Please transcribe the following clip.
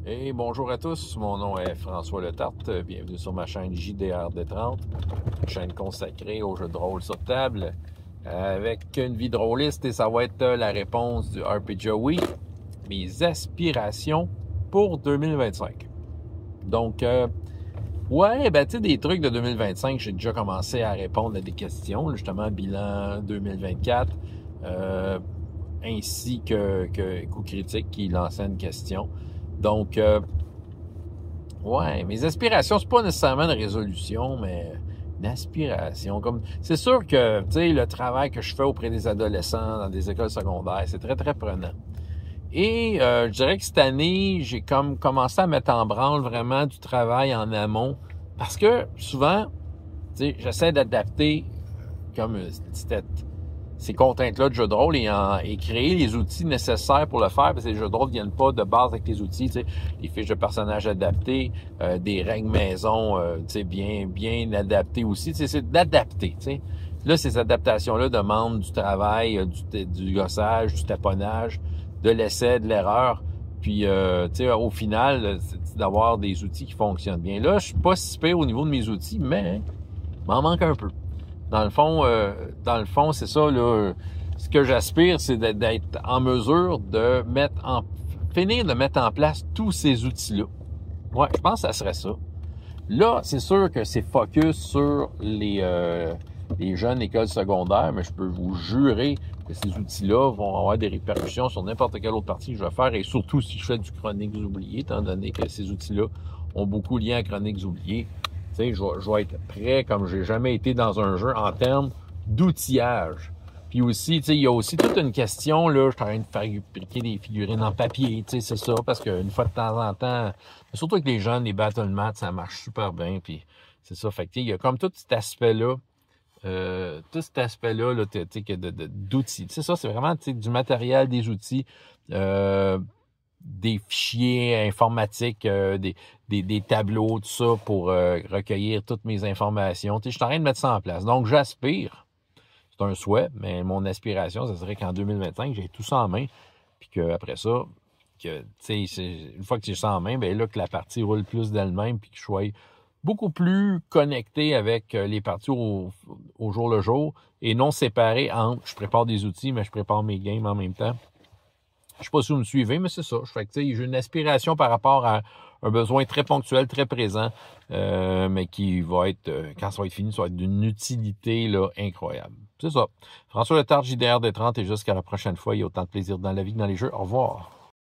Et bonjour à tous, mon nom est François Letarte, bienvenue sur ma chaîne JDR D30, chaîne consacrée aux jeux de rôle sur table, avec une vie drôliste et ça va être la réponse du RPGowie, mes aspirations pour 2025. Donc, ouais, ben tu sais, des trucs de 2025, j'ai déjà commencé à répondre à des questions, justement, bilan 2024, ainsi que Coup Critique qui lançait une question. Donc, ouais, mes aspirations, c'est pas nécessairement une résolution, mais une aspiration. C'est sûr que, tu sais, le travail que je fais auprès des adolescents dans des écoles secondaires, c'est très, très prenant. Et je dirais que cette année, j'ai comme commencé à mettre en branle vraiment du travail en amont. Parce que souvent, tu sais, j'essaie d'adapter comme ces contraintes-là de jeux de rôle et créer les outils nécessaires pour le faire, parce que les jeux de rôle ne viennent pas de base avec les outils, tu sais, les fiches de personnages adaptées, des règles maison, tu sais, bien adaptées aussi, tu sais, c'est d'adapter, tu sais. Là, ces adaptations-là demandent du travail, du gossage, du taponnage, de l'essai, de l'erreur, puis, tu sais, au final, c'est d'avoir des outils qui fonctionnent bien. Là, je suis pas si pire au niveau de mes outils, mais m'en manque un peu. Dans le fond, c'est ça, là. Ce que j'aspire, c'est d'être en mesure de finir de mettre en place tous ces outils-là. Ouais, je pense que ça serait ça. Là, c'est sûr que c'est focus sur les jeunes écoles secondaires, mais je peux vous jurer que ces outils-là vont avoir des répercussions sur n'importe quelle autre partie que je vais faire, et surtout si je fais du Chroniques oubliées, étant donné que ces outils-là ont beaucoup de liens à Chroniques oubliées. Tu sais, je vais être prêt comme j'ai jamais été dans un jeu en termes d'outillage. Puis aussi, tu sais, il y a aussi toute une question, là, je suis en train de fabriquer des figurines en papier, tu sais, c'est ça, parce qu'une fois de temps en temps, surtout avec les jeunes, les battle mats, ça marche super bien, puis c'est ça, fait que, il y a comme tout cet aspect-là, là, tu sais, d'outils. C'est ça, c'est vraiment, tu sais, du matériel, des outils, des fichiers informatiques, des tableaux, tout ça, pour recueillir toutes mes informations. Tu sais, je suis en train de mettre ça en place. Donc, j'aspire, c'est un souhait, mais mon aspiration, ce serait qu'en 2025, j'ai tout ça en main, puis qu'après ça, que, tu sais, une fois que j'ai ça en main, ben là, que la partie roule plus d'elle-même, puis que je sois beaucoup plus connecté avec les parties au jour le jour, et non séparé entre, je prépare des outils, mais je prépare mes games en même temps. Je sais pas si vous me suivez, mais c'est ça. J'ai une aspiration par rapport à un besoin très ponctuel, très présent, mais qui va être, quand ça va être fini, ça va être d'une utilité là, incroyable. C'est ça. François Letarte, JDR D30, et jusqu'à la prochaine fois, il y a autant de plaisir dans la vie que dans les jeux. Au revoir.